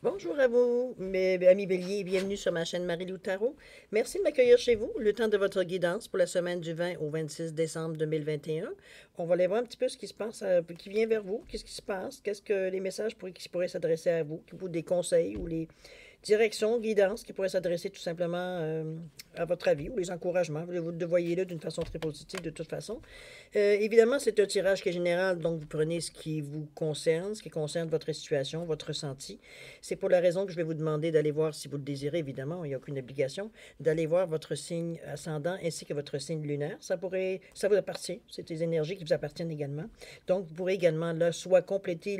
Bonjour à vous, mes amis béliers, et bienvenue sur ma chaîne Marie-Lou Tarot. Merci de m'accueillir chez vous, le temps de votre guidance pour la semaine du 20 au 26 décembre 2021. On va aller voir un petit peu ce qui se passe, qui vient vers vous, qu'est-ce qui se passe, qu'est-ce que les messages qui pourraient s'adresser à vous, ou des conseils ou les directions, guidances qui pourraient s'adresser tout simplement à votre avis ou les encouragements. Vous le voyez-le d'une façon très positive de toute façon. Évidemment, c'est un tirage qui est général, donc vous prenez ce qui vous concerne, ce qui concerne votre situation, votre ressenti. C'est pour la raison que je vais vous demander d'aller voir, si vous le désirez, évidemment, il n'y a aucune obligation, d'aller voir votre signe ascendant ainsi que votre signe lunaire. Ça vous appartient, c'est des énergies qui vous appartiennent également. Donc, vous pourrez également, là, soit compléter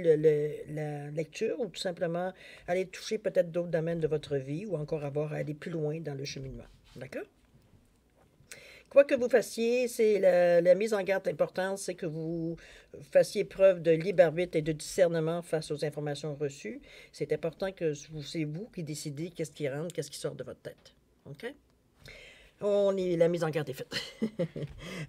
la lecture ou tout simplement aller toucher peut-être d'autres domaines de votre vie ou encore avoir à aller plus loin dans le cheminement. D'accord? Quoi que vous fassiez, c'est la mise en garde importante, c'est que vous fassiez preuve de libre arbitre et de discernement face aux informations reçues. C'est important que c'est vous qui décidez qu'est-ce qui rentre, qu'est-ce qui sort de votre tête. OK? La mise en garde est faite.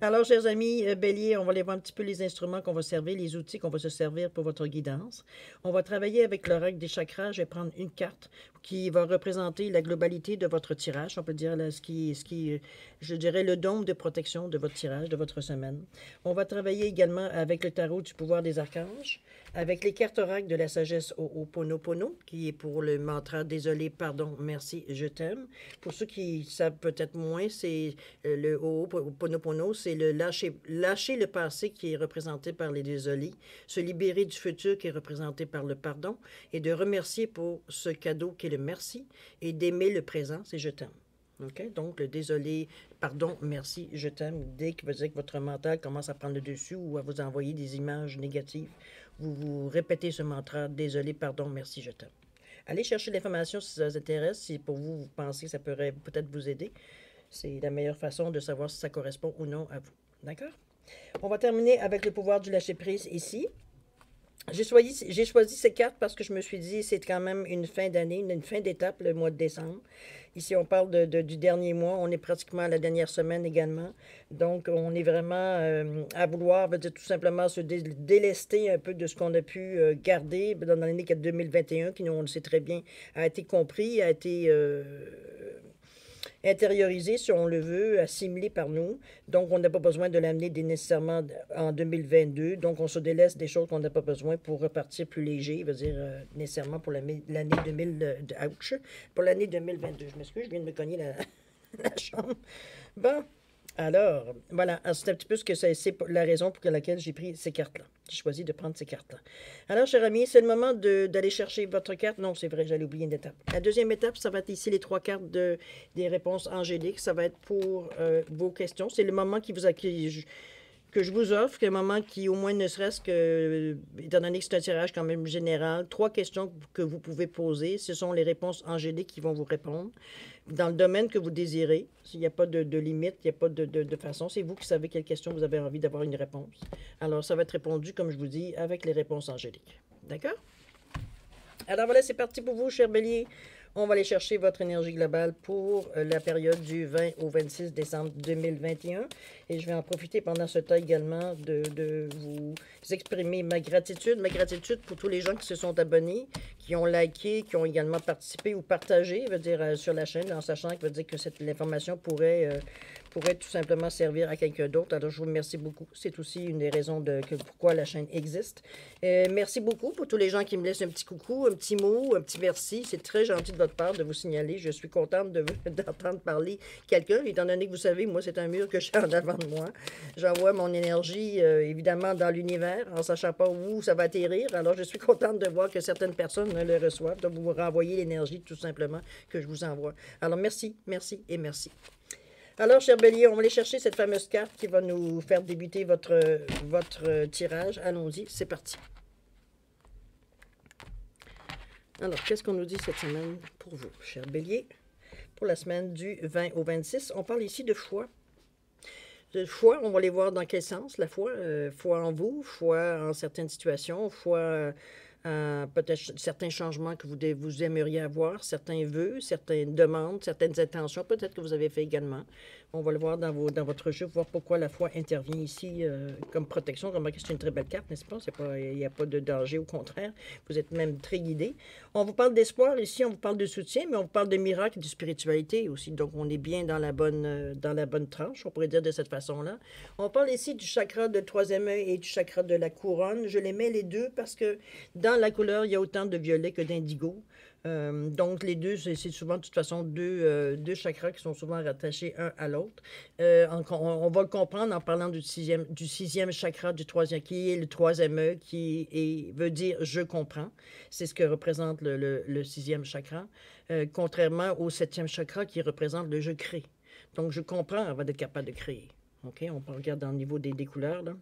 Alors, chers amis, Bélier, on va aller voir un petit peu les instruments qu'on va servir, les outils qu'on va se servir pour votre guidance. On va travailler avec l'oracle des chakras. Je vais prendre une carte qui va représenter la globalité de votre tirage. On peut dire là, je dirais, le dôme de protection de votre tirage, de votre semaine. On va travailler également avec le tarot du pouvoir des archanges, avec les cartes oracles de la sagesse Ho'oponopono, qui est pour le mantra désolé, pardon, merci, je t'aime. Pour ceux qui savent peut-être moins, c'est le Ho'oponopono, c'est le lâcher le passé qui est représenté par les désolés, se libérer du futur qui est représenté par le pardon, et de remercier pour ce cadeau qui est le merci, et d'aimer le présent, c'est je t'aime. OK? Donc, le désolé, pardon, merci, je t'aime, dès que veut dire que votre mental commence à prendre le dessus ou à vous envoyer des images négatives, vous répétez ce mantra, désolé, pardon, merci, je t'aime. Allez chercher l'information si ça vous intéresse, si pour vous, vous pensez que ça pourrait peut-être vous aider. C'est la meilleure façon de savoir si ça correspond ou non à vous. D'accord? On va terminer avec le pouvoir du lâcher-prise ici. J'ai choisi ces cartes parce que je me suis dit c'est quand même une fin d'année, une fin d'étape, le mois de décembre. Ici, on parle du dernier mois. On est pratiquement à la dernière semaine également. Donc, on est vraiment à vouloir, veut dire tout simplement se délester un peu de ce qu'on a pu garder dans l'année 2021, qui, nous, on le sait très bien, a été compris, a été intériorisé, si on le veut, assimilé par nous. Donc, on n'a pas besoin de l'amener nécessairement en 2022. Donc, on se délaisse des choses qu'on n'a pas besoin pour repartir plus léger, veut dire nécessairement pour l'année 2000, ouch, pour l'année 2022. Je m'excuse, je viens de me cogner la chambre. Bon, alors, voilà, c'est un petit peu ce que c'est la raison pour laquelle j'ai pris ces cartes-là. J'ai choisi de prendre ces cartes-là. Alors, cher ami, c'est le moment d'aller chercher votre carte. Non, c'est vrai, j'allais oublier une étape. La deuxième étape, ça va être ici les 3 cartes des réponses angéliques. Ça va être pour vos questions. C'est le moment que je vous offre, un moment qui, au moins, ne serait-ce que, étant donné que c'est un tirage quand même général, 3 questions que vous pouvez poser. Ce sont les réponses angéliques qui vont vous répondre dans le domaine que vous désirez. Il n'y a pas de limite, il n'y a pas de façon. C'est vous qui savez quelle question vous avez envie d'avoir une réponse. Alors, ça va être répondu, comme je vous dis, avec les réponses angéliques. D'accord? Alors voilà, c'est parti pour vous, cher Bélier. On va aller chercher votre énergie globale pour la période du 20 au 26 décembre 2021. Et je vais en profiter pendant ce temps également de vous exprimer ma gratitude. Ma gratitude pour tous les gens qui se sont abonnés, qui ont liké, qui ont également participé ou partagé, veut dire sur la chaîne, en sachant que veut dire que l'information pourrait tout simplement servir à quelqu'un d'autre. Alors, je vous remercie beaucoup. C'est aussi une des raisons pourquoi la chaîne existe. Merci beaucoup pour tous les gens qui me laissent un petit coucou, un petit mot, un petit merci. C'est très gentil de votre part de vous signaler. Je suis contente d'entendre parler quelqu'un, étant donné que vous savez, moi, c'est un mur que j'ai en avant de moi. J'envoie mon énergie, évidemment, dans l'univers, en sachant pas où ça va atterrir. Alors, je suis contente de voir que certaines personnes le reçoivent. Donc, vous renvoyez l'énergie, tout simplement, que je vous envoie. Alors, merci, merci et merci. Alors, cher Bélier, on va aller chercher cette fameuse carte qui va nous faire débuter votre tirage. Allons-y, c'est parti. Alors, qu'est-ce qu'on nous dit cette semaine pour vous, cher Bélier? Pour la semaine du 20 au 26, on parle ici de foi. De foi, on va les voir dans quel sens, la foi. Foi en vous, foi en certaines situations, foi peut-être certains changements que vous aimeriez avoir, certains vœux, certaines demandes, certaines intentions, peut-être que vous avez fait également. On va le voir dans votre jeu, voir pourquoi la foi intervient ici comme protection. Remarquez, c'est une très belle carte, n'est-ce pas? Il n'y a pas de danger, au contraire. Vous êtes même très guidé. On vous parle d'espoir ici, on vous parle de soutien, mais on vous parle de miracles et de spiritualité aussi. Donc, on est bien dans la bonne tranche, on pourrait dire de cette façon-là. On parle ici du chakra de troisième œil et du chakra de la couronne. Je les mets les deux parce que dans la couleur, il y a autant de violet que d'indigo. Donc, les deux, c'est souvent, de toute façon, deux chakras qui sont souvent rattachés un à l'autre. On va le comprendre en parlant du sixième chakra, du troisième, qui est le troisième œil, veut dire je comprends. C'est ce que représente le sixième chakra, contrairement au septième chakra qui représente le je crée. Donc, je comprends avant d'être capable de créer. OK? On peut regarder au niveau des couleurs, là.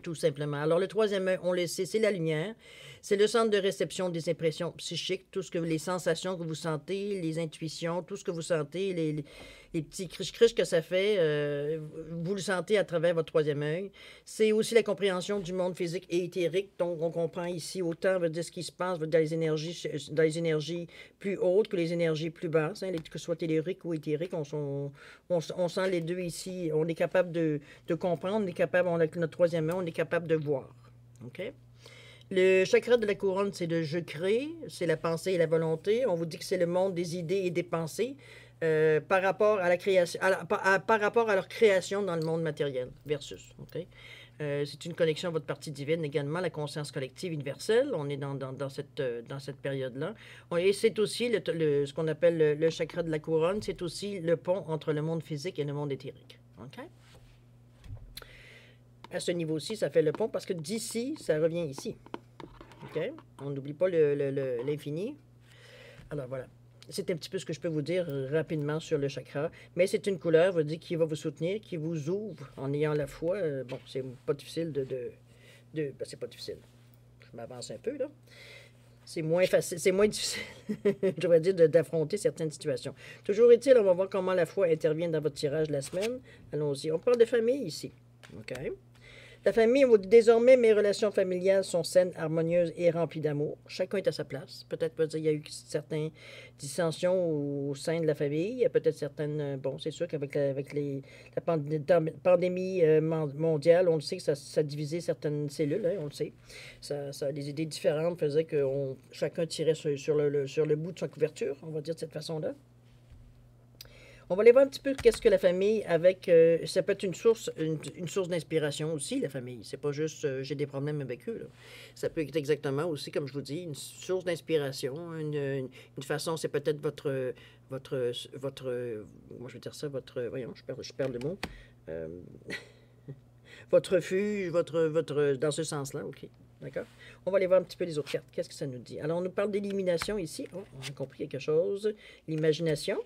Tout simplement. Alors, le troisième œil, on le sait, c'est la lumière. C'est le centre de réception des impressions psychiques, tout ce que les sensations que vous sentez, les intuitions, tout ce que vous sentez, les petits criches-criches que ça fait, vous le sentez à travers votre troisième œil. C'est aussi la compréhension du monde physique et éthérique. Donc, on comprend ici autant veut dire ce qui se passe dans les énergies plus hautes que les énergies plus basses, hein, que ce soit tellurique ou éthérique. On sent les deux ici. On est capable de comprendre, on est capable, avec notre troisième œil, on est capable de voir. OK? Le chakra de la couronne, c'est le je crée, c'est la pensée et la volonté. On vous dit que c'est le monde des idées et des pensées par rapport à la création, par rapport à leur création dans le monde matériel versus. Okay? C'est une connexion à votre partie divine également, la conscience collective universelle. On est dans cette période-là. Et c'est aussi ce qu'on appelle le chakra de la couronne, c'est aussi le pont entre le monde physique et le monde éthérique. OK? À ce niveau-ci, ça fait le pont parce que d'ici, ça revient ici. OK? On n'oublie pas l'infini. Alors voilà. C'est un petit peu ce que je peux vous dire rapidement sur le chakra. Mais c'est une couleur, veut dire, qui va vous soutenir, qui vous ouvre en ayant la foi. Bon, c'est pas difficile ben, c'est pas difficile. Je m'avance un peu, là. C'est moins facile, c'est moins difficile, je devrais dire, d'affronter certaines situations. Toujours est-il, on va voir comment la foi intervient dans votre tirage de la semaine. Allons-y. On parle de famille ici. OK? La famille, désormais, mes relations familiales sont saines, harmonieuses et remplies d'amour. Chacun est à sa place. Peut-être qu'il y a eu certaines dissensions au sein de la famille. Il y a peut-être certaines... Bon, c'est sûr qu'avec la pandémie mondiale, on le sait que ça divisait certaines cellules, hein, on le sait. Les idées différentes faisaient que chacun tirait sur le bout de sa couverture, on va dire de cette façon-là. On va aller voir un petit peu qu'est-ce que la famille avec... ça peut être une source d'inspiration aussi, la famille. C'est pas juste j'ai des problèmes avec eux. Là. Ça peut être exactement aussi, comme je vous dis, une source d'inspiration. Une façon, c'est peut-être votre... Moi, je vais dire ça, voyons, je perds le mot. Votre refuge, dans ce sens-là, OK. D'accord? On va aller voir un petit peu les autres cartes. Qu'est-ce que ça nous dit? Alors, on nous parle d'élimination ici. Oh, on a compris quelque chose. L'imagination.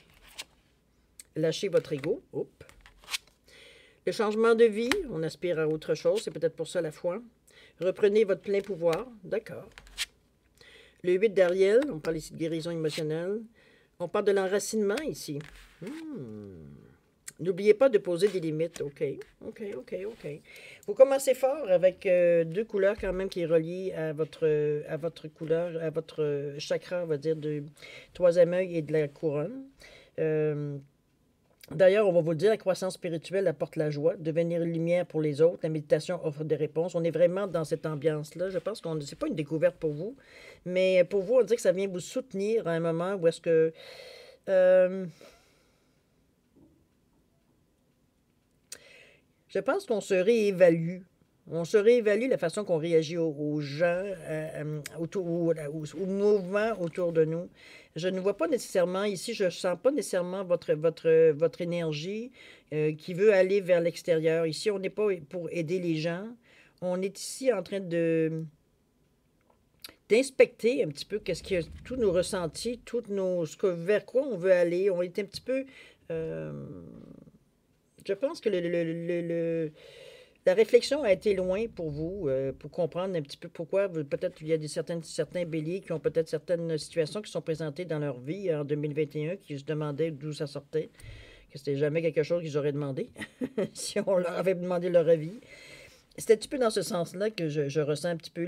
Lâchez votre ego. Oups. Le changement de vie, on aspire à autre chose, c'est peut-être pour ça la foi. Reprenez votre plein pouvoir. D'accord. Le 8 d'Ariel, on parle ici de guérison émotionnelle. On parle de l'enracinement ici. N'oubliez pas de poser des limites. OK. Vous commencez fort avec deux couleurs quand même qui est reliée à votre couleur, à votre chakra, on va dire, du troisième œil et de la couronne. D'ailleurs, on va vous le dire, la croissance spirituelle apporte la joie, devenir une lumière pour les autres, la méditation offre des réponses. On est vraiment dans cette ambiance-là. Je pense que c'est pas une découverte pour vous, mais pour vous, on dit que ça vient vous soutenir à un moment où est-ce que... je pense qu'on se réévalue. On se réévalue la façon qu'on réagit aux gens, aux mouvements autour de nous. Je ne vois pas nécessairement, ici, je ne sens pas nécessairement votre énergie qui veut aller vers l'extérieur. Ici, on n'est pas pour aider les gens. On est ici en train d'inspecter un petit peu qu'est-ce qu'il y a, tous nos ressentis, vers quoi on veut aller. On est un petit peu... je pense que la réflexion a été loin pour vous, pour comprendre un petit peu pourquoi. Peut-être qu'il y a certains béliers qui ont peut-être certaines situations qui sont présentées dans leur vie en 2021 qui se demandaient d'où ça sortait, que c'était jamais quelque chose qu'ils auraient demandé si on leur avait demandé leur avis. C'est un petit peu dans ce sens-là que je ressens un petit peu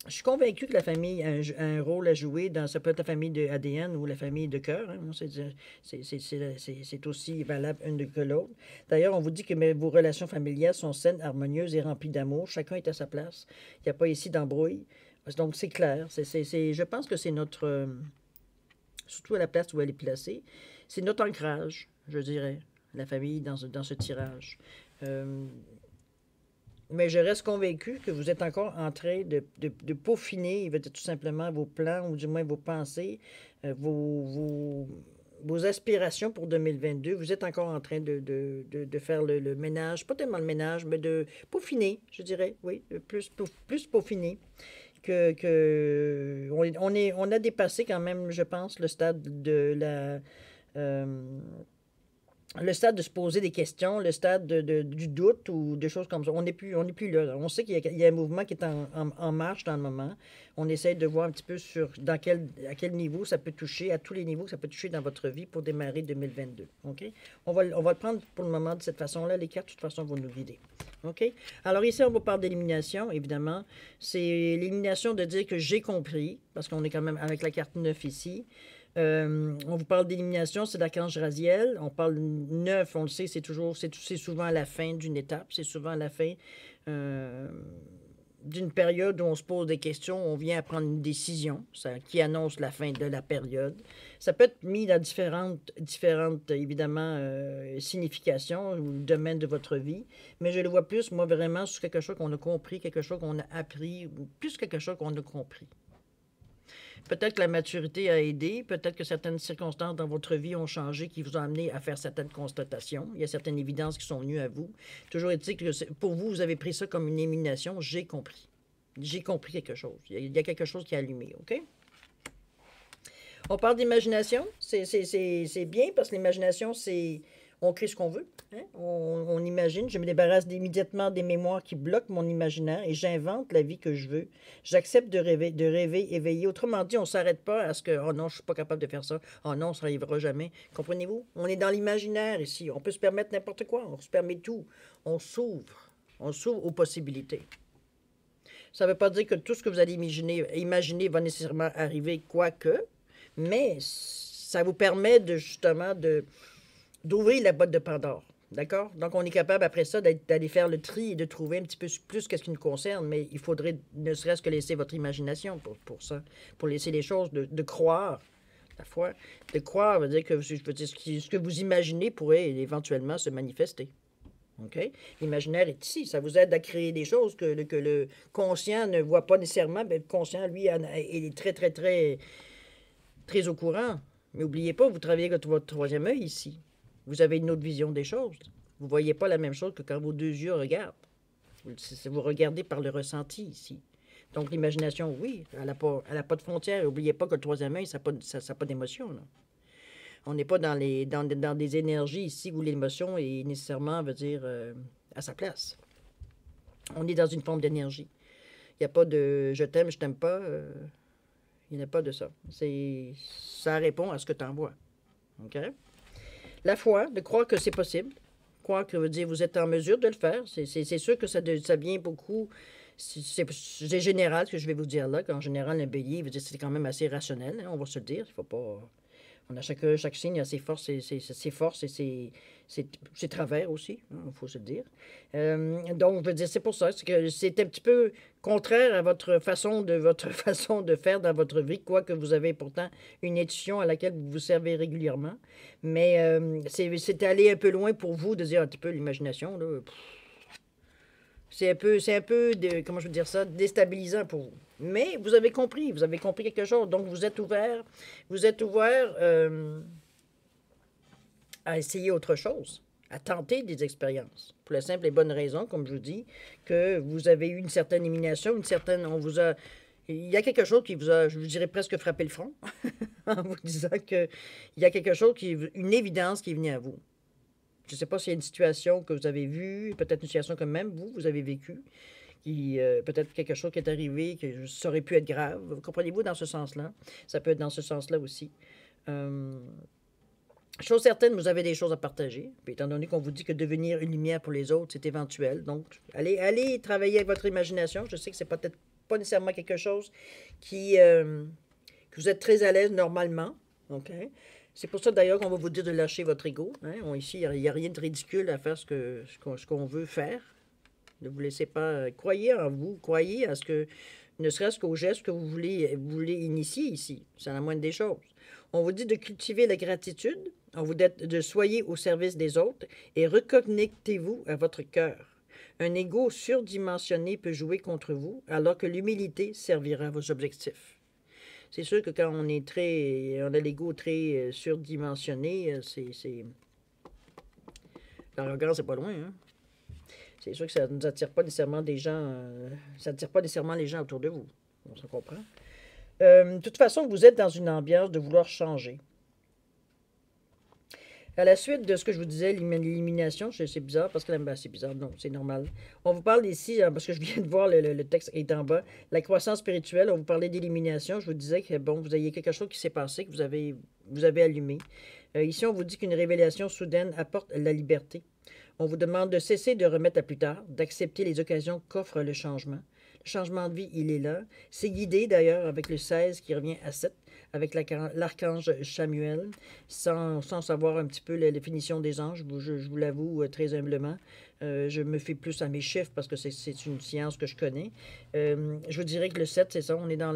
Je suis convaincu que la famille a un rôle à jouer dans, ça peut être la famille de ADN ou la famille de cœur. Hein. Moi, c'est aussi valable une que l'autre. D'ailleurs, on vous dit que vos relations familiales sont saines, harmonieuses et remplies d'amour. Chacun est à sa place. Il n'y a pas ici d'embrouille. Donc, c'est clair. Je pense que c'est notre, surtout à la place où elle est placée, c'est notre ancrage, je dirais, la famille dans ce tirage. Euh, mais je reste convaincu que vous êtes encore en train de peaufiner tout simplement vos plans, ou du moins vos pensées, vos aspirations pour 2022. Vous êtes encore en train de faire le ménage, pas tellement le ménage, mais de peaufiner, je dirais, oui, plus peaufiner. On a dépassé quand même, je pense, le stade de la... euh, le stade de se poser des questions, le stade du doute ou des choses comme ça. On n'est plus là. On sait qu'il y a un mouvement qui est en marche dans le moment. On essaie de voir un petit peu à quel niveau ça peut toucher, à tous les niveaux que ça peut toucher dans votre vie pour démarrer 2022. OK? On va le prendre pour le moment de cette façon-là. Les cartes, de toute façon, vont nous guider. OK? Alors ici, on va parler d'élimination, évidemment. C'est l'élimination de dire que j'ai compris, parce qu'on est quand même avec la carte 9 ici. On vous parle d'élimination, c'est l'archange Raziel. On parle 9, on le sait, c'est souvent à la fin d'une étape, c'est souvent à la fin d'une période où on se pose des questions, on vient à prendre une décision qui annonce la fin de la période. Ça peut être mis dans différentes évidemment, significations ou domaines de votre vie, mais je le vois plus, moi, vraiment, sur quelque chose qu'on a compris, quelque chose qu'on a appris, ou plus quelque chose qu'on a compris. Peut-être que la maturité a aidé, peut-être que certaines circonstances dans votre vie ont changé, qui vous ont amené à faire certaines constatations. Il y a certaines évidences qui sont venues à vous. Toujours est-il que pour vous, vous avez pris ça comme une élimination. J'ai compris. J'ai compris quelque chose. Il y a quelque chose qui a allumé, OK? On parle d'imagination. C'est bien parce que l'imagination, c'est... On crée ce qu'on veut. Hein? On imagine. Je me débarrasse immédiatement des mémoires qui bloquent mon imaginaire et j'invente la vie que je veux. J'accepte de rêver éveillé. Autrement dit, on ne s'arrête pas à ce que oh non, je ne suis pas capable de faire ça. Oh non, ça n'arrivera jamais. Comprenez-vous? On est dans l'imaginaire ici. On peut se permettre n'importe quoi. On se permet tout. On s'ouvre. On s'ouvre aux possibilités. Ça ne veut pas dire que tout ce que vous allez imaginer va nécessairement arriver, quoique, mais ça vous permet justement d'ouvrir la boîte de Pandore. D'accord? Donc, on est capable, après ça, d'aller faire le tri et de trouver un petit peu plus qu'est-ce qui nous concerne, mais il faudrait ne serait-ce que laisser votre imagination pour ça, pour laisser les choses, de croire, la foi. De croire veut dire que je veux dire, ce que vous imaginez pourrait éventuellement se manifester. OK? L'imaginaire est ici. Ça vous aide à créer des choses que le conscient ne voit pas nécessairement, mais le conscient, lui, est très, très, très, très au courant. Mais n'oubliez pas, vous travaillez avec votre troisième œil ici. Vous avez une autre vision des choses. Vous ne voyez pas la même chose que quand vos deux yeux regardent. Vous regardez par le ressenti ici. Donc, l'imagination, oui, elle n'a pas de frontières. N'oubliez pas que le troisième œil, ça n'a pas d'émotion. Là. On n'est pas dans des énergies ici où l'émotion est nécessairement, veut dire, à sa place. On est dans une forme d'énergie. Il n'y a pas de je t'aime, je t'aime pas. Il n'y a pas de ça. Ça répond à ce que tu envoies. OK? La foi, de croire que c'est possible. Croire que veut dire vous êtes en mesure de le faire. C'est sûr que ça vient beaucoup. C'est général ce que je vais vous dire là, qu'en général, un bélier, veut dire c'est quand même assez rationnel, hein, on va se le dire. Il faut pas. On a chaque signe a ses forces et ses travers aussi, il faut se le dire. Donc, je veux dire, c'est pour ça. C'est un petit peu contraire à votre façon de faire dans votre vie, quoique vous avez pourtant une intuition à laquelle vous vous servez régulièrement. Mais c'est aller un peu loin pour vous de dire un petit peu l'imagination, là. C'est un peu comment je veux dire ça, déstabilisant pour vous. Mais vous avez compris quelque chose. Donc, vous êtes ouvert à essayer autre chose, à tenter des expériences. Pour la simple et bonne raison, comme je vous dis, que vous avez eu une certaine élimination, il y a quelque chose qui vous a, je vous dirais, presque frappé le front, en vous disant qu'il y a quelque chose, une évidence qui est venue à vous. Je ne sais pas s'il y a une situation que vous avez vue, peut-être une situation que même vous avez vécue, peut-être quelque chose qui est arrivé, que ça aurait pu être grave. Comprenez-vous dans ce sens-là? Ça peut être dans ce sens-là aussi. Chose certaine, vous avez des choses à partager. Puis, étant donné qu'on vous dit que devenir une lumière pour les autres, c'est éventuel. Donc, allez travailler avec votre imagination. Je sais que c'est peut-être pas nécessairement quelque chose que vous êtes très à l'aise normalement. OK? C'est pour ça d'ailleurs qu'on va vous dire de lâcher votre ego. Hein? Ici, il n'y a rien de ridicule à faire ce qu'on veut faire. Ne vous laissez pas. Croyez en vous, croyez à ce que, ne serait-ce qu'au geste que vous voulez initier ici. C'est la moindre des choses. On vous dit de cultiver la gratitude, on vous dit de soyez au service des autres et reconnectez-vous à votre cœur. Un ego surdimensionné peut jouer contre vous, alors que l'humilité servira à vos objectifs. C'est sûr que quand on a l'ego très surdimensionné, l'arrogance, c'est pas loin, hein? C'est sûr que ça ne nous attire pas nécessairement des gens, ça n'attire pas nécessairement les gens autour de vous. On se comprend. De toute façon, vous êtes dans une ambiance de vouloir changer. À la suite de ce que je vous disais, l'élimination, c'est bizarre parce que c'est bizarre, non, c'est normal. On vous parle ici, parce que je viens de voir le texte est en bas, la croissance spirituelle, on vous parlait d'élimination, je vous disais que bon, vous ayez quelque chose qui s'est passé, que vous avez allumé. Ici, on vous dit qu'une révélation soudaine apporte la liberté. On vous demande de cesser de remettre à plus tard, d'accepter les occasions qu'offre le changement. Le changement de vie, il est là. C'est guidé d'ailleurs avec le 16 qui revient à 7, avec l'archange Samuel, sans savoir un petit peu la définition des anges, je vous l'avoue très humblement. Je me fie plus à mes chiffres parce que c'est une science que je connais. Je vous dirais que le 7, c'est ça, on est dans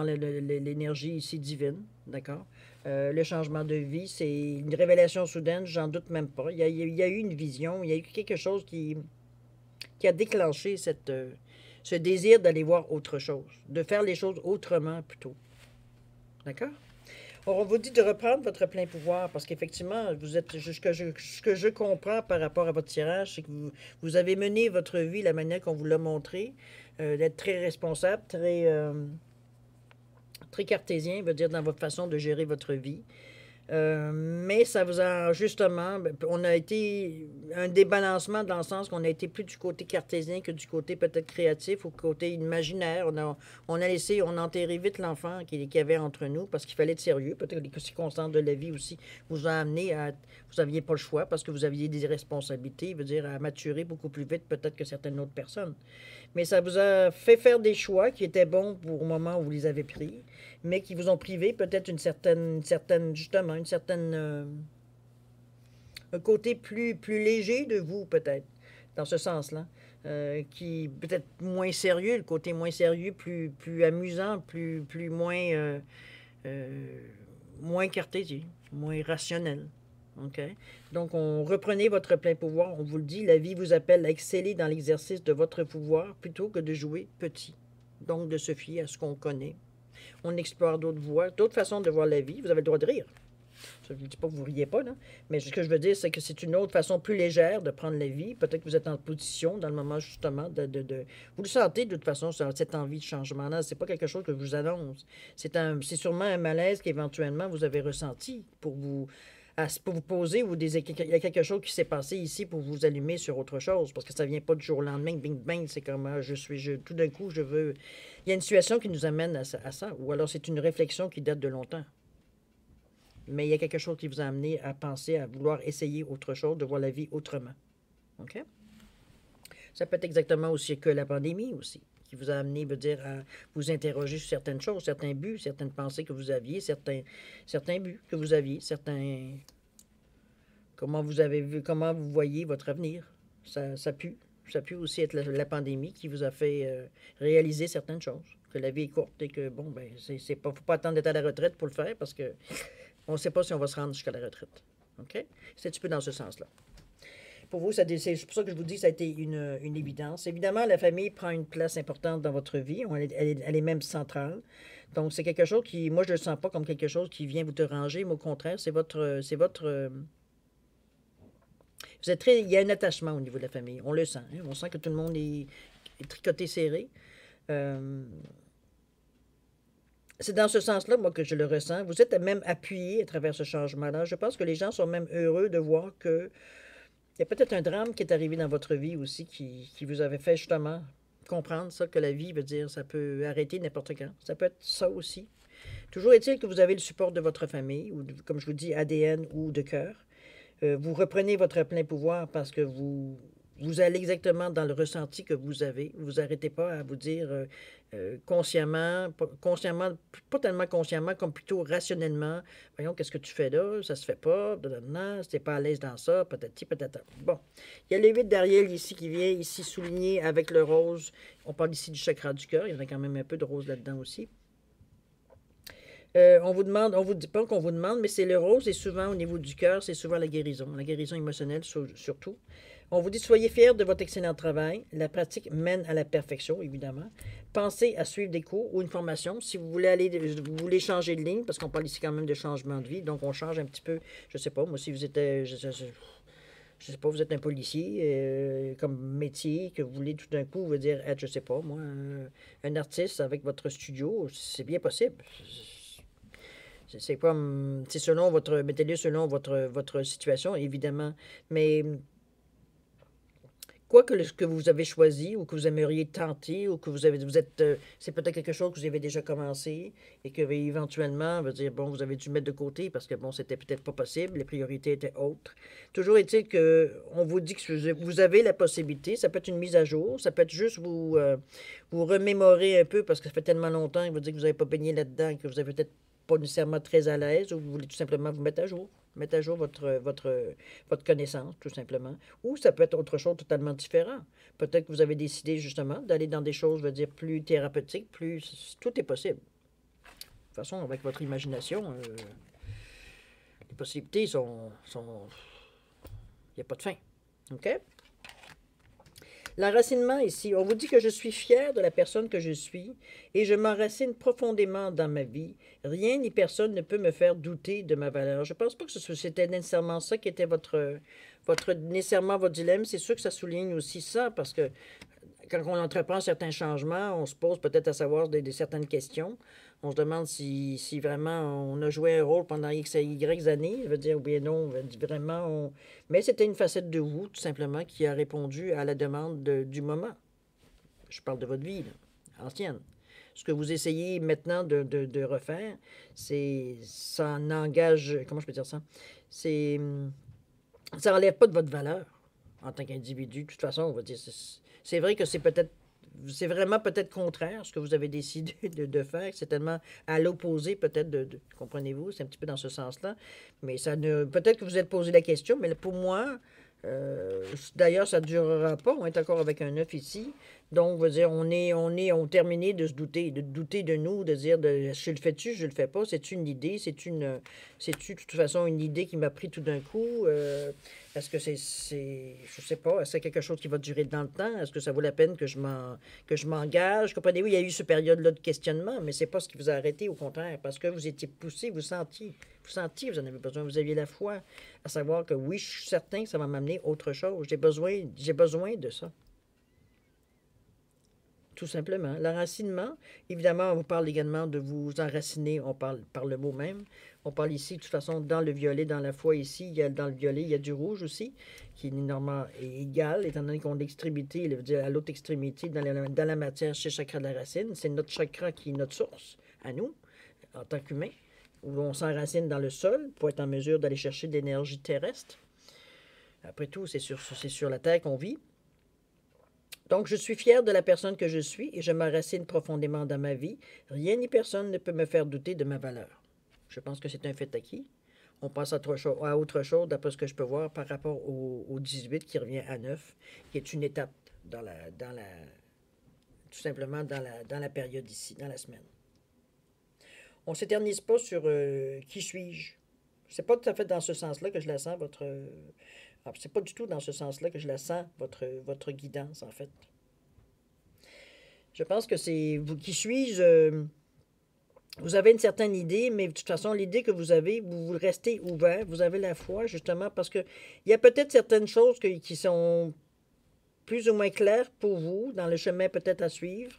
l'énergie ici divine, d'accord? Le changement de vie, c'est une révélation soudaine, j'en doute même pas. Il y a eu une vision, il y a eu quelque chose qui a déclenché ce désir d'aller voir autre chose, de faire les choses autrement plutôt. D'accord? On vous dit de reprendre votre plein pouvoir parce qu'effectivement, ce que je comprends par rapport à votre tirage, c'est que vous avez mené votre vie la manière qu'on vous l'a montré, d'être très responsable, très cartésien, veut dire dans votre façon de gérer votre vie. Mais ça vous a justement, on a été un débalancement dans le sens qu'on a été plus du côté cartésien que du côté peut-être créatif ou côté imaginaire. On a enterré vite l'enfant qu'il y avait entre nous parce qu'il fallait être sérieux. Peut-être que les circonstances de la vie aussi vous ont amené à, vous n'aviez pas le choix parce que vous aviez des responsabilités, veut dire à maturer beaucoup plus vite peut-être que certaines autres personnes. Mais ça vous a fait faire des choix qui étaient bons pour le moment où vous les avez pris, mais qui vous ont privé peut-être justement, un côté plus léger de vous, peut-être, dans ce sens-là, qui peut-être moins sérieux, le côté moins sérieux, plus amusant, moins cartésien, moins rationnel. OK? Donc, reprenez votre plein pouvoir. On vous le dit, la vie vous appelle à exceller dans l'exercice de votre pouvoir plutôt que de jouer petit. Donc, de se fier à ce qu'on connaît. On explore d'autres voies, d'autres façons de voir la vie. Vous avez le droit de rire. Je ne dis pas que vous ne riez pas, là. Mais ce que je veux dire, c'est que c'est une autre façon plus légère de prendre la vie. Peut-être que vous êtes en position, dans le moment, justement, Vous le sentez, de toute façon, cette envie de changement-là. Ce n'est pas quelque chose que je vous annonce. C'est sûrement un malaise qu'éventuellement vous avez ressenti pour vous poser ou il y a quelque chose qui s'est passé ici pour vous allumer sur autre chose parce que ça vient pas du jour au lendemain, bing bang, c'est comme tout d'un coup je veux. Il y a une situation qui nous amène à ça, ou alors c'est une réflexion qui date de longtemps. Mais il y a quelque chose qui vous a amené à penser, à vouloir essayer autre chose, de voir la vie autrement. OK? Ça peut être exactement aussi que la pandémie aussi, qui vous a amené, veut dire, à vous interroger sur certaines choses, certains buts, certaines pensées que vous aviez, certains buts que vous aviez, comment vous voyez votre avenir. Ça pue aussi être la pandémie qui vous a fait réaliser certaines choses, que la vie est courte et que, bon, ben, faut pas attendre d'être à la retraite pour le faire parce que on ne sait pas si on va se rendre jusqu'à la retraite. OK? C'est un petit peu dans ce sens-là. Pour vous, c'est pour ça que je vous dis que ça a été une évidence. Évidemment, la famille prend une place importante dans votre vie. Elle est même centrale. Donc, c'est quelque chose qui, moi, je ne le sens pas comme quelque chose qui vient vous déranger, mais au contraire, il y a un attachement au niveau de la famille. On le sent. Hein? On sent que tout le monde est tricoté serré. C'est dans ce sens-là, moi, que je le ressens. Vous êtes même appuyé à travers ce changement-là. Je pense que les gens sont même heureux de voir que il y a peut-être un drame qui est arrivé dans votre vie aussi qui vous avait fait justement comprendre ça, que la vie veut dire ça peut arrêter n'importe quand. Ça peut être ça aussi. Toujours est-il que vous avez le support de votre famille, ou comme je vous dis, ADN ou de cœur. Vous reprenez votre plein pouvoir parce que vous vous allez exactement dans le ressenti que vous avez. Vous arrêtez pas à vous dire consciemment, pas tellement consciemment, comme plutôt rationnellement. Voyons, qu'est-ce que tu fais là? Ça se fait pas. Non, si t'es pas à l'aise dans ça, patati patata. Bon. Il y a le 8 d'Ariel ici qui vient ici souligner avec le rose. On parle ici du chakra du cœur. Il y en a quand même un peu de rose là-dedans aussi. On vous demande, on vous dit pas qu'on vous demande, mais c'est le rose et souvent au niveau du cœur, c'est souvent la guérison émotionnelle surtout. On vous dit soyez fiers de votre excellent travail. La pratique mène à la perfection, évidemment. Pensez à suivre des cours ou une formation. Si vous voulez vous voulez changer de ligne, parce qu'on parle ici quand même de changement de vie, donc on change un petit peu. Je sais pas, moi si vous êtes, je sais pas, vous êtes un policier comme métier, que vous voulez tout d'un coup vous dire être, je sais pas, moi, un artiste avec votre studio, c'est bien possible. C'est comme, c'est selon votre, mettez-le selon votre situation, évidemment. Mais quoi que ce que vous avez choisi ou que vous aimeriez tenter ou que vous êtes, c'est peut-être quelque chose que vous avez déjà commencé et que éventuellement, on va dire, bon, vous avez dû mettre de côté parce que, bon, c'était peut-être pas possible, les priorités étaient autres. Toujours est-il que on vous dit que vous avez la possibilité, ça peut être une mise à jour, ça peut être juste vous remémorer un peu parce que ça fait tellement longtemps, il vous dit que vous n'avez pas baigné là-dedans, que vous avez peut-être pas nécessairement très à l'aise ou vous voulez tout simplement vous mettre à jour votre connaissance, tout simplement. Ou ça peut être autre chose totalement différent. Peut-être que vous avez décidé justement d'aller dans des choses, je veux dire, plus thérapeutiques, plus... Tout est possible. De toute façon, avec votre imagination, les possibilités sont... Il n'y a pas de fin. OK? L'enracinement ici, on vous dit que je suis fier de la personne que je suis et je m'enracine profondément dans ma vie. Rien ni personne ne peut me faire douter de ma valeur. Je ne pense pas que c'était nécessairement ça qui était nécessairement votre dilemme. C'est sûr que ça souligne aussi ça parce que quand on entreprend certains changements, on se pose peut-être à savoir certaines questions. On se demande si vraiment on a joué un rôle pendant X et Y années. Je veux dire, oui et non, vraiment. Mais c'était une facette de vous, tout simplement, qui a répondu à la demande du moment. Je parle de votre vie, là, ancienne. Ce que vous essayez maintenant de refaire, ça en engage, comment je peux dire ça? Ça n'enlève pas de votre valeur en tant qu'individu. De toute façon, on va dire, c'est vrai que c'est vraiment peut-être contraire ce que vous avez décidé de faire. C'est tellement à l'opposé peut-être comprenez-vous, c'est un petit peu dans ce sens-là. Mais ça ne, peut-être que vous êtes posé la question, mais pour moi, d'ailleurs, ça ne durera pas. On est encore avec un 9 ici. Donc, on va dire, on terminé de se douter, de douter de nous, de dire, je le fais-tu, je le fais pas. C'est une idée, c'est de toute façon une idée qui m'a pris tout d'un coup. Est-ce que je sais pas, est-ce que c'est quelque chose qui va durer dans le temps? Est-ce que ça vaut la peine que je m'engage? Comprenez-vous, il y a eu cette période-là de questionnement, mais c'est pas ce qui vous a arrêté, au contraire, parce que vous étiez poussé, vous sentiez, vous en avez besoin, vous aviez la foi à savoir que oui, je suis certain que ça va m'amener autre chose. J'ai besoin de ça. Tout simplement. L'enracinement, évidemment, on vous parle également de vous enraciner, on parle par le mot même. On parle ici, de toute façon, dans le violet, dans la foi ici, dans le violet, il y a du rouge aussi, qui normalement est égal, étant donné qu'on a l'extrémité, à l'autre extrémité, dans la matière, chez le chakra de la racine. C'est notre chakra qui est notre source, à nous, en tant qu'humains, où on s'enracine dans le sol pour être en mesure d'aller chercher de l'énergie terrestre. Après tout, c'est sur la Terre qu'on vit. Donc, je suis fier de la personne que je suis et je m'enracine profondément dans ma vie. Rien ni personne ne peut me faire douter de ma valeur. Je pense que c'est un fait acquis. On passe à autre chose, d'après ce que je peux voir, par rapport au 18 qui revient à 9, qui est une étape tout simplement dans la période ici, dans la semaine. On ne s'éternise pas sur qui suis-je. C'est pas tout à fait dans ce sens-là que je la sens, c'est pas du tout dans ce sens-là que je la sens, votre guidance, en fait. Je pense que c'est vous qui suis-je. Vous avez une certaine idée, mais de toute façon, l'idée que vous avez, vous restez ouvert, vous avez la foi, justement, parce que il y a peut-être certaines choses qui sont plus ou moins claires pour vous, dans le chemin peut-être à suivre.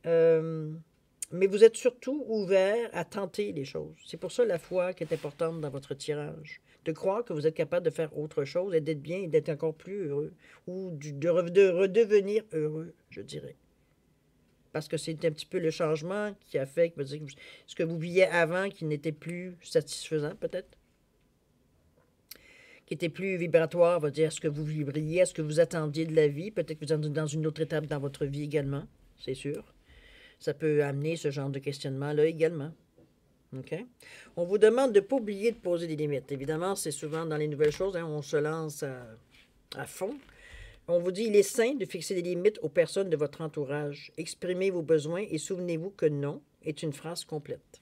Mais vous êtes surtout ouvert à tenter les choses. C'est pour ça la foi qui est importante dans votre tirage. De croire que vous êtes capable de faire autre chose et d'être bien et d'être encore plus heureux. Ou de redevenir heureux, je dirais. Parce que c'est un petit peu le changement qui a fait que ce que vous viviez avant qui n'était plus satisfaisant, peut-être. qui était plus vibratoire, va dire ce que vous vibriez, est-ce que vous attendiez de la vie. Peut-être que vous êtes dans une autre étape dans votre vie également, c'est sûr. Ça peut amener ce genre de questionnement-là également. OK? On vous demande de ne pas oublier de poser des limites. Évidemment, c'est souvent dans les nouvelles choses, hein, on se lance à fond. On vous dit, il est sain de fixer des limites aux personnes de votre entourage. Exprimez vos besoins et souvenez-vous que non est une phrase complète.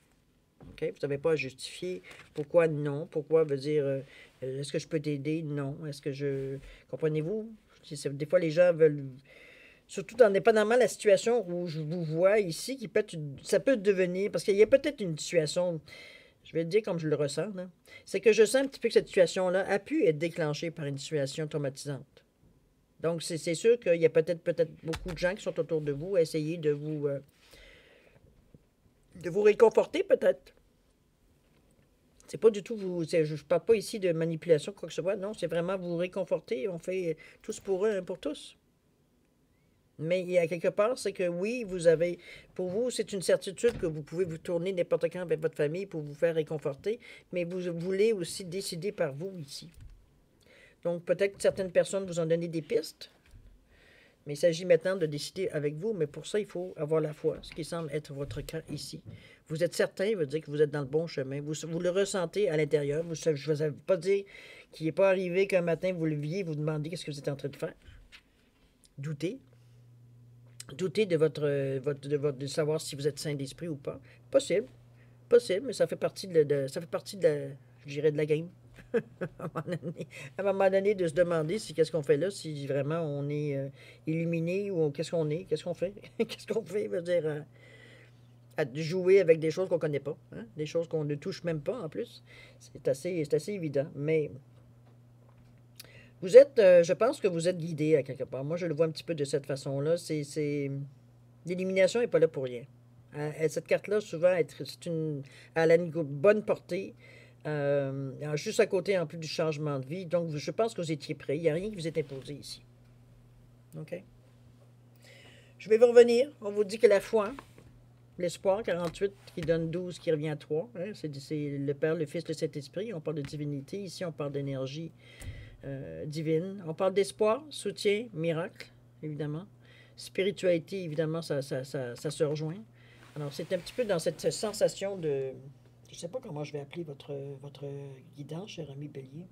Okay? Vous n'avez pas à justifier pourquoi non, pourquoi veut dire est-ce que je peux t'aider? Non. Est-ce que je. Comprenez-vous? Des fois, les gens veulent. Surtout indépendamment de la situation où je vous vois ici, ça peut devenir. Parce qu'il y a peut-être une situation. Je vais le dire comme je le ressens. C'est que je sens un petit peu que cette situation-là a pu être déclenchée par une situation traumatisante. Donc, c'est sûr qu'il y a peut-être beaucoup de gens qui sont autour de vous à essayer de vous réconforter, peut-être. C'est pas du tout vous. Je ne parle pas ici de manipulation, quoi que ce soit. Non, c'est vraiment vous réconforter. On fait tous pour eux, un pour tous. Mais il y a quelque part, c'est que oui, vous avez. Pour vous, c'est une certitude que vous pouvez vous tourner n'importe quand avec votre famille pour vous faire réconforter. Mais vous voulez aussi décider par vous ici. Donc, peut-être que certaines personnes vous ont donné des pistes. Mais il s'agit maintenant de décider avec vous, mais pour ça, il faut avoir la foi, ce qui semble être votre cas ici. Vous êtes certain, veut dire que vous êtes dans le bon chemin. Vous le ressentez à l'intérieur. Je ne veux pas dire qu'il n'est pas arrivé qu'un matin, vous leviez, vous demandez qu'est-ce que vous êtes en train de faire. Doutez. Doutez de savoir si vous êtes sain d'esprit ou pas. Possible. Possible, mais ça fait partie je dirais, de la game. À un moment donné, de se demander si qu'est-ce qu'on fait là, si vraiment on est illuminé ou qu'est-ce qu'on fait, qu'est-ce qu'on fait, veut dire à jouer avec des choses qu'on ne connaît pas, hein? Des choses qu'on ne touche même pas en plus. C'est assez évident, mais vous êtes, je pense que vous êtes guidé à quelque part. Moi, je le vois un petit peu de cette façon-là. L'illumination n'est pas là pour rien. Cette carte-là, souvent, elle a une bonne portée. Juste à côté, en plus du changement de vie. Donc, je pense que vous étiez prêts. Il n'y a rien qui vous est imposé ici. OK? Je vais vous revenir. On vous dit que la foi, l'espoir, 48, qui donne 12, qui revient à 3. Hein? C'est le Père, le Fils, le Saint-Esprit. On parle de divinité. Ici, on parle d'énergie divine. On parle d'espoir, soutien, miracle, évidemment. Spiritualité, évidemment, ça se rejoint. Alors, c'est un petit peu dans cette sensation de... Je ne sais pas comment je vais appeler votre guidance, cher ami Bélier.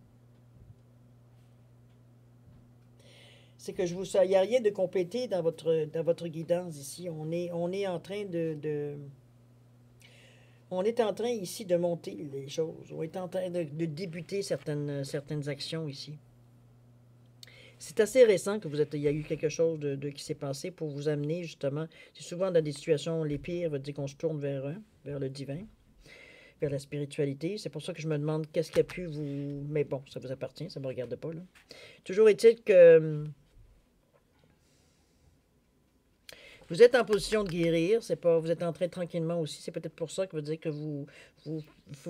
C'est que il n'y a rien de complété dans votre guidance ici. On est en train on est en train ici de monter les choses. On est en train de débuter certaines actions ici. C'est assez récent que il y a eu quelque chose qui s'est passé pour vous amener justement. C'est souvent dans des situations les pires, veut dire qu'on se tourne vers le divin, vers la spiritualité. C'est pour ça que je me demande qu'est-ce qui a pu vous... Mais bon, ça vous appartient, ça ne me regarde pas, là. Toujours est-il que vous êtes en position de guérir, c'est pas, vous êtes en train tranquillement aussi. C'est peut-être pour ça que veut dire que vous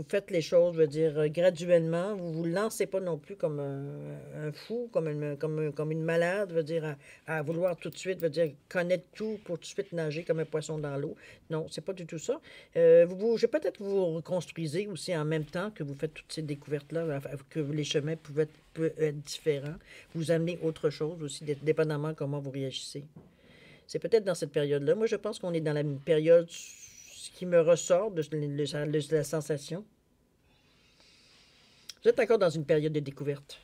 faites les choses, veut dire graduellement. Vous vous lancez pas non plus comme un fou, comme une malade, veut dire à vouloir tout de suite, veut dire connaître tout pour tout de suite nager comme un poisson dans l'eau. Non, c'est pas du tout ça. Peut-être que vous reconstruisez aussi en même temps que vous faites toutes ces découvertes-là, que les chemins peuvent être différents. Vous amenez autre chose aussi, dépendamment comment vous réagissez. C'est peut-être dans cette période-là. Moi, je pense qu'on est dans la période, ce qui me ressort de la sensation. Vous êtes encore dans une période de découverte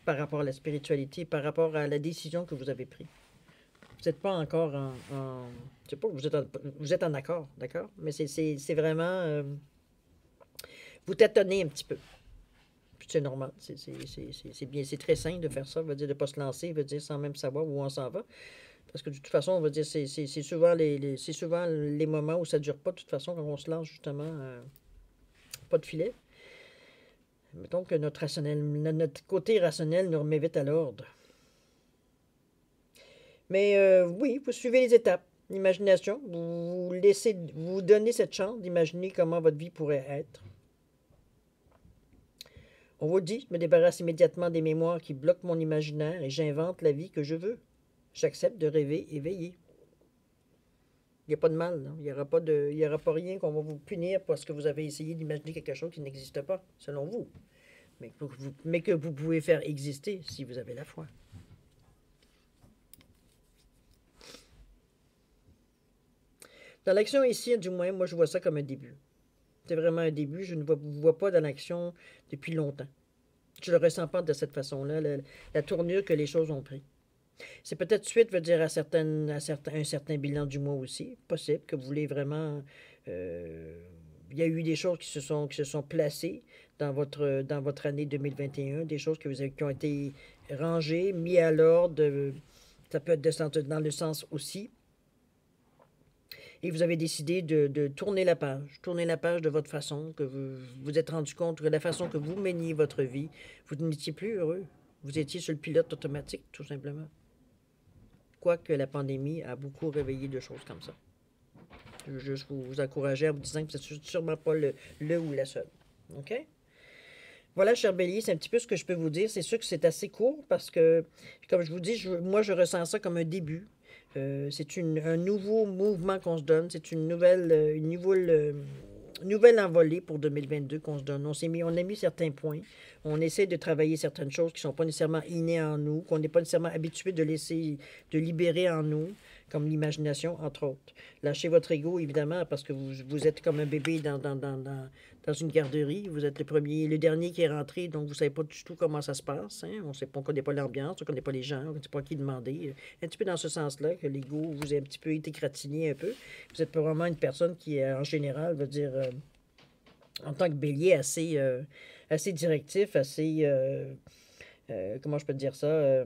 par rapport à la spiritualité, par rapport à la décision que vous avez prise. Vous n'êtes pas encore je sais pas, vous êtes en accord, d'accord? Mais c'est vraiment... vous tâtonnez un petit peu. Puis c'est normal. C'est bien, c'est très sain de faire ça. Veut dire de ne pas se lancer, veut dire sans même savoir où on s'en va. Parce que de toute façon, on va dire, c'est souvent les moments où ça ne dure pas, de toute façon, quand on se lance justement, pas de filet. Mettons que notre côté rationnel nous remet vite à l'ordre. Mais oui, vous suivez les étapes. L'imagination, vous donnez cette chance d'imaginer comment votre vie pourrait être. On vous dit, je me débarrasse immédiatement des mémoires qui bloquent mon imaginaire et j'invente la vie que je veux. J'accepte de rêver éveillé. Il n'y a pas de mal. Non? Il n'y aura pas rien qu'on va vous punir parce que vous avez essayé d'imaginer quelque chose qui n'existe pas, selon vous. mais que vous pouvez faire exister si vous avez la foi. Dans l'action ici, du moins, moi je vois ça comme un début. C'est vraiment un début. Je ne vous vois pas dans l'action depuis longtemps. Je ne le ressens pas de cette façon-là, la tournure que les choses ont pris. C'est peut-être suite, veut dire, un certain bilan du mois aussi. Possible que vous voulez vraiment. Il y a eu des choses qui se sont placées dans votre année 2021, des choses qui ont été rangées, mises à l'ordre. Ça peut être dans le sens aussi. Et vous avez décidé de tourner la page de votre façon, que vous vous êtes rendu compte que la façon que vous meniez votre vie, vous n'étiez plus heureux. Vous étiez sur le pilote automatique, tout simplement. Quoique la pandémie a beaucoup réveillé de choses comme ça. Je veux juste vous encourager en vous disant que vous n'êtes sûrement pas le ou la seule. OK? Voilà, cher Bélier, c'est un petit peu ce que je peux vous dire. C'est sûr que c'est assez court parce que, comme je vous dis, moi, je ressens ça comme un début. C'est un nouveau mouvement qu'on se donne. C'est une nouvelle envolée pour 2022 qu'on se donne. On a mis certains points. On essaie de travailler certaines choses qui ne sont pas nécessairement innées en nous, qu'on n'est pas nécessairement habitué de libérer en nous, comme l'imagination, entre autres. Lâchez votre ego, évidemment, parce que vous êtes comme un bébé dans une garderie. Vous êtes le dernier qui est rentré, donc vous ne savez pas du tout comment ça se passe. Hein? On ne connaît pas l'ambiance, on ne connaît pas les gens, on ne sait pas à qui demander. Un petit peu dans ce sens-là, que l'ego vous a un petit peu été gratiné un peu. Vous êtes pas vraiment une personne qui, en général, veut dire, en tant que bélier, assez directif, comment je peux dire ça,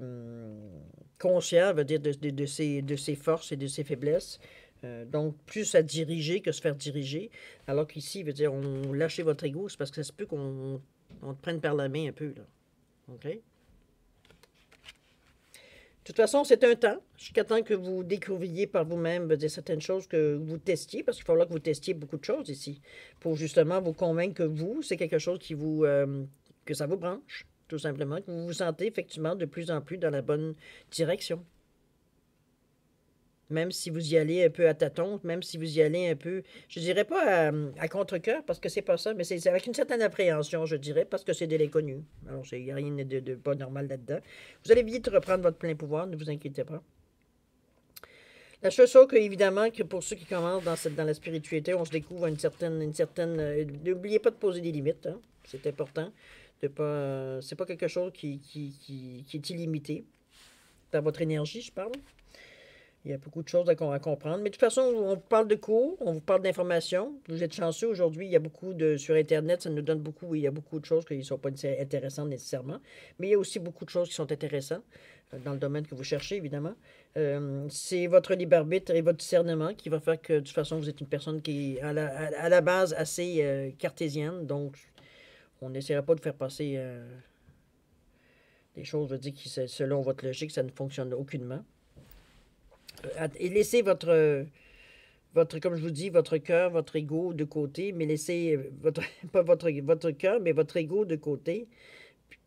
conscient, veut dire, de ses forces et de ses faiblesses. Donc, plus à diriger que se faire diriger. Alors qu'ici, veut dire, on lâche votre ego, c'est parce que ça se peut qu'on te prenne par la main un peu, là. OK? De toute façon, c'est un temps. Jusqu'à temps que vous découvriez par vous-même, veut dire, certaines choses que vous testiez, parce qu'il va falloir que vous testiez beaucoup de choses ici, pour justement vous convaincre que c'est quelque chose que ça vous branche, tout simplement, que vous vous sentez effectivement de plus en plus dans la bonne direction. Même si vous y allez un peu à tâtons, même si vous y allez un peu, je dirais pas à contre-cœur, parce que c'est pas ça, mais c'est avec une certaine appréhension, je dirais, parce que c'est de l'inconnu. Alors, il n'y a rien de pas normal là-dedans. Vous allez vite reprendre votre plein pouvoir, ne vous inquiétez pas. La seule chose que, évidemment, que pour ceux qui commencent dans la spiritualité, on se découvre une certaine n'oubliez pas de poser des limites, hein. C'est important. C'est pas quelque chose qui est illimité. Dans votre énergie, je parle. Il y a beaucoup de choses à comprendre. Mais de toute façon, on vous parle de cours, on vous parle d'informations. Vous êtes chanceux aujourd'hui, il y a beaucoup sur Internet, ça nous donne beaucoup, il y a beaucoup de choses qui ne sont pas intéressantes nécessairement. Mais il y a aussi beaucoup de choses qui sont intéressantes dans le domaine que vous cherchez, évidemment. C'est votre libre arbitre et votre discernement qui va faire que, de toute façon, vous êtes une personne qui est à la base assez cartésienne. Donc, on n'essaiera pas de faire passer des choses, je veux dire, qui, selon votre logique, ça ne fonctionne aucunement. Et laissez comme je vous dis, votre cœur, votre ego de côté, mais laissez pas votre cœur, mais votre ego de côté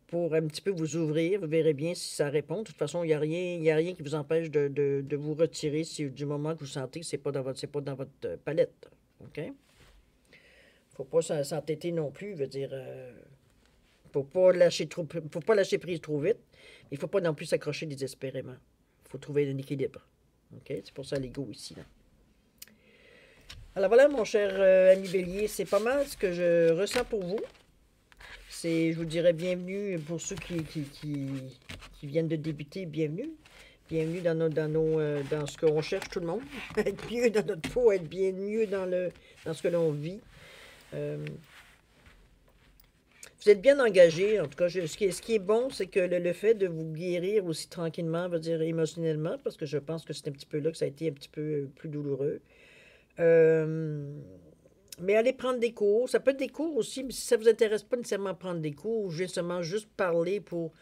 pour un petit peu vous ouvrir. Vous verrez bien si ça répond. De toute façon, il n'y a rien qui vous empêche de vous retirer du moment que vous sentez que c'est pas dans votre palette. OK? Faut pas s'entêter non plus, veut dire. Faut pas lâcher prise trop vite. Il faut pas non plus s'accrocher désespérément. Il faut trouver un équilibre. OK? C'est pour ça l'ego ici. Là. Alors voilà, mon cher ami Bélier, c'est pas mal ce que je ressens pour vous. Je vous dirais bienvenue pour ceux qui viennent de débuter, bienvenue. Bienvenue dans ce qu'on cherche tout le monde. Être mieux dans notre peau, être bien mieux dans ce que l'on vit. Vous êtes bien engagé, en tout cas. Ce qui est bon, c'est que le fait de vous guérir aussi tranquillement, veut dire émotionnellement, parce que je pense que c'est un petit peu là que ça a été un petit peu plus douloureux. Mais allez prendre des cours. Ça peut être des cours aussi, mais si ça ne vous intéresse pas nécessairement prendre des cours, justement, juste parler pour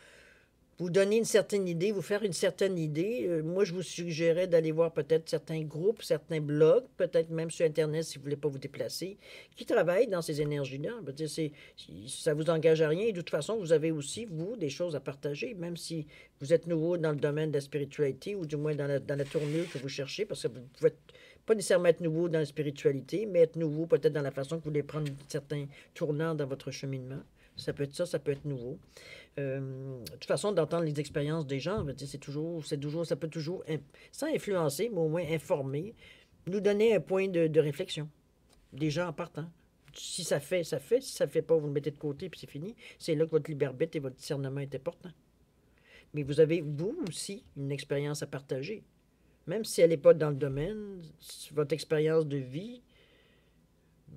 vous donner une certaine idée, vous faire une certaine idée. Moi, je vous suggérais d'aller voir peut-être certains groupes, certains blogs, peut-être même sur Internet si vous ne voulez pas vous déplacer, qui travaillent dans ces énergies-là. Ça ne vous engage à rien. Et de toute façon, vous avez aussi, vous, des choses à partager, même si vous êtes nouveau dans le domaine de la spiritualité ou du moins dans la tournure que vous cherchez, parce que vous pouvez pas nécessairement être nouveau dans la spiritualité, mais être nouveau peut-être dans la façon que vous voulez prendre certains tournants dans votre cheminement. Ça peut être ça, ça peut être nouveau. De toute façon, d'entendre les expériences des gens, je veux dire, ça peut toujours, sans influencer, mais au moins informer, nous donner un point de réflexion. Des gens en partant. Si ça fait, ça fait. Si ça ne fait pas, vous le mettez de côté, puis c'est fini. C'est là que votre libre-arbitre et votre discernement est important. Mais vous avez, vous aussi, une expérience à partager. Même si elle n'est pas dans le domaine, votre expérience de vie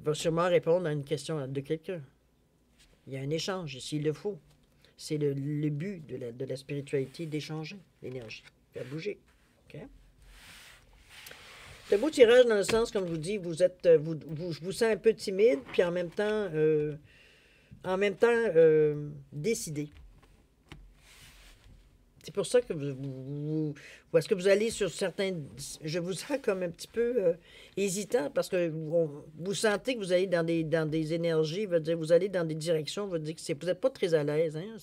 va sûrement répondre à une question de quelqu'un. Il y a un échange, s'il le faut. C'est le but de la spiritualité, d'échanger l'énergie, faire bouger. OK? C'est un beau tirage dans le sens, comme je vous dis, je vous sens un peu timide, puis en même temps, décidé. C'est pour ça que est-ce que vous allez sur certains... Je vous sens comme un petit peu hésitant parce que vous sentez que vous allez dans des énergies, vous allez dans des directions, vous n'êtes pas très à l'aise. Hein?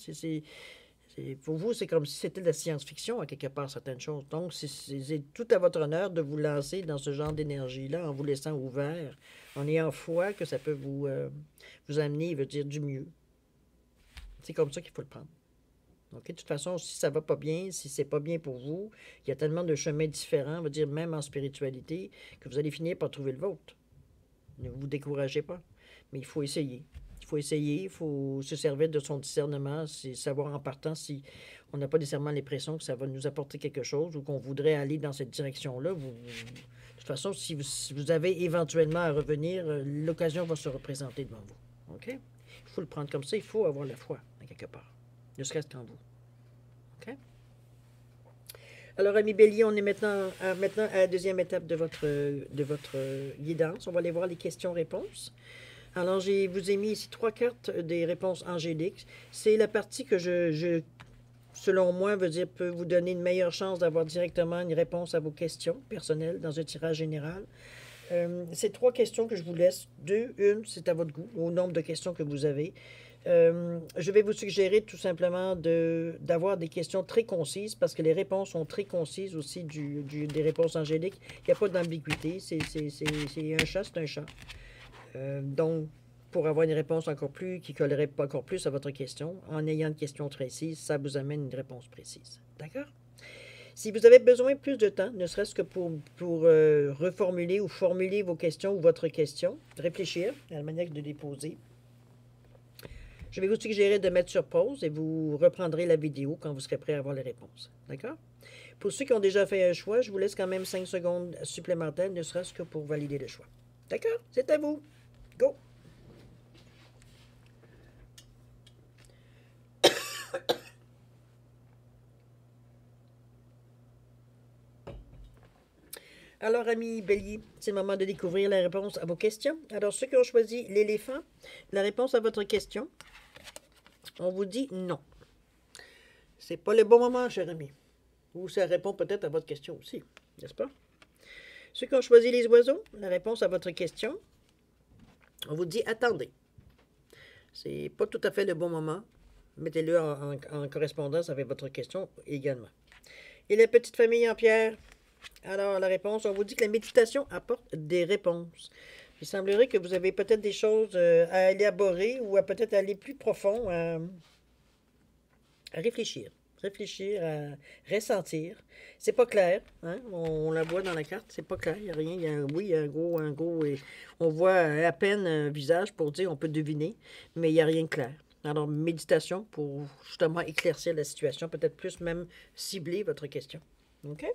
Pour vous, c'est comme si c'était de la science-fiction à quelque part, certaines choses. Donc, c'est tout à votre honneur de vous lancer dans ce genre d'énergie-là en vous laissant ouvert, en ayant foi que ça peut vous amener, du mieux. C'est comme ça qu'il faut le prendre. Okay? De toute façon, si ça va pas bien, si c'est pas bien pour vous, il y a tellement de chemins différents, même en spiritualité, que vous allez finir par trouver le vôtre. Ne vous découragez pas. Mais il faut essayer. Il faut se servir de son discernement, c'est savoir en partant si on n'a pas nécessairement l'impression que ça va nous apporter quelque chose ou qu'on voudrait aller dans cette direction-là. De toute façon, si vous avez éventuellement à revenir, l'occasion va se représenter devant vous. OK? Il faut le prendre comme ça, il faut avoir la foi, à quelque part. Ne serait-ce qu'en vous. OK? Alors, amis Bélier, on est maintenant à la deuxième étape de votre guidance. On va aller voir les questions-réponses. Alors, je vous ai mis ici 3 cartes des réponses angéliques. C'est la partie que selon moi, peut vous donner une meilleure chance d'avoir directement une réponse à vos questions personnelles dans un tirage général. C'est 3 questions que je vous laisse. 2, une, c'est à votre goût, au nombre de questions que vous avez. Je vais vous suggérer tout simplement d'avoir des questions très concises parce que les réponses sont très concises aussi des réponses angéliques. Il n'y a pas d'ambiguïté. C'est un chat, c'est un chat. Donc, pour avoir une réponse qui collerait encore plus à votre question, en ayant une question précise, ça vous amène une réponse précise. D'accord? Si vous avez besoin de plus de temps, ne serait-ce que pour reformuler ou formuler vos questions ou votre question, réfléchir à la manière de les poser, je vais vous suggérer de mettre sur pause et vous reprendrez la vidéo quand vous serez prêt à avoir les réponses. D'accord? Pour ceux qui ont déjà fait un choix, je vous laisse quand même 5 secondes supplémentaires, ne serait-ce que pour valider le choix. D'accord? C'est à vous. Go! Alors, amis Bélier, c'est le moment de découvrir la réponse à vos questions. Alors, ceux qui ont choisi l'éléphant, la réponse à votre question, on vous dit non. C'est pas le bon moment, cher ami. Ou ça répond peut-être à votre question aussi, n'est-ce pas? Ceux qui ont choisi les oiseaux, la réponse à votre question, on vous dit attendez. C'est pas tout à fait le bon moment. Mettez-le en correspondance avec votre question également. Et la petite famille en pierre, alors la réponse, on vous dit que la méditation apporte des réponses. Il semblerait que vous avez peut-être des choses à élaborer ou à peut-être aller plus profond, à réfléchir. Réfléchir, à ressentir. C'est pas clair, hein? On la voit dans la carte, c'est pas clair, il n'y a rien. Il y a un gros, et on voit à peine un visage pour dire, on peut deviner, mais il n'y a rien de clair. Alors, méditation pour justement éclaircir la situation, peut-être plus même cibler votre question. OK?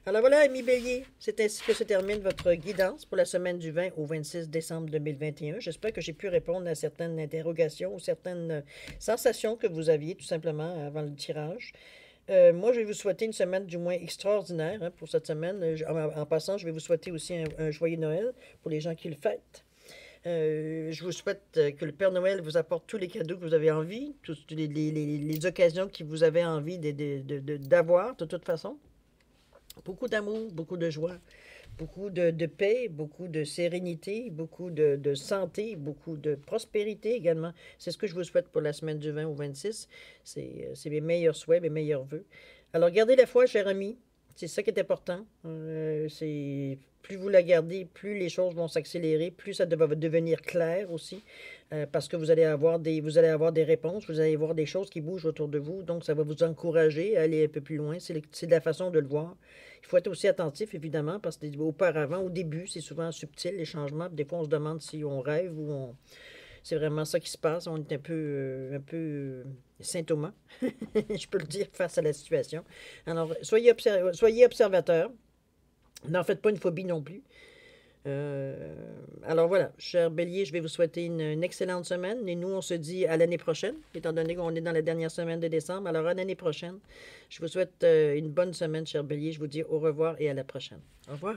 Alors voilà, amis Bélier, c'est ainsi que se termine votre guidance pour la semaine du 20 au 26 décembre 2021. J'espère que j'ai pu répondre à certaines interrogations ou certaines sensations que vous aviez tout simplement avant le tirage. Moi, je vais vous souhaiter une semaine du moins extraordinaire pour cette semaine. En passant, je vais vous souhaiter aussi un joyeux Noël pour les gens qui le fêtent. Je vous souhaite que le Père Noël vous apporte tous les cadeaux que vous avez envie, toutes les occasions que vous avez envie d'avoir de toute façon. Beaucoup d'amour, beaucoup de joie, beaucoup de paix, beaucoup de sérénité, beaucoup de santé, beaucoup de prospérité également. C'est ce que je vous souhaite pour la semaine du 20 au 26. C'est mes meilleurs souhaits, mes meilleurs vœux. Alors, gardez la foi, chers amis. C'est ça qui est important. Plus vous la gardez, plus les choses vont s'accélérer, plus ça va devenir clair aussi, parce que vous allez avoir des réponses, vous allez voir des choses qui bougent autour de vous, donc ça va vous encourager à aller un peu plus loin. C'est la façon de le voir. Il faut être aussi attentif, évidemment, parce que auparavant, au début, c'est souvent subtil, les changements. Des fois, on se demande si on rêve ou on... C'est vraiment ça qui se passe. On est un peu Saint Thomas, je peux le dire, face à la situation. Alors, soyez observateur. N'en faites pas une phobie non plus. Alors voilà, cher Bélier, je vais vous souhaiter une excellente semaine. Et nous, on se dit à l'année prochaine, étant donné qu'on est dans la dernière semaine de décembre. Alors à l'année prochaine, je vous souhaite une bonne semaine, cher Bélier. Je vous dis au revoir et à la prochaine. Au revoir.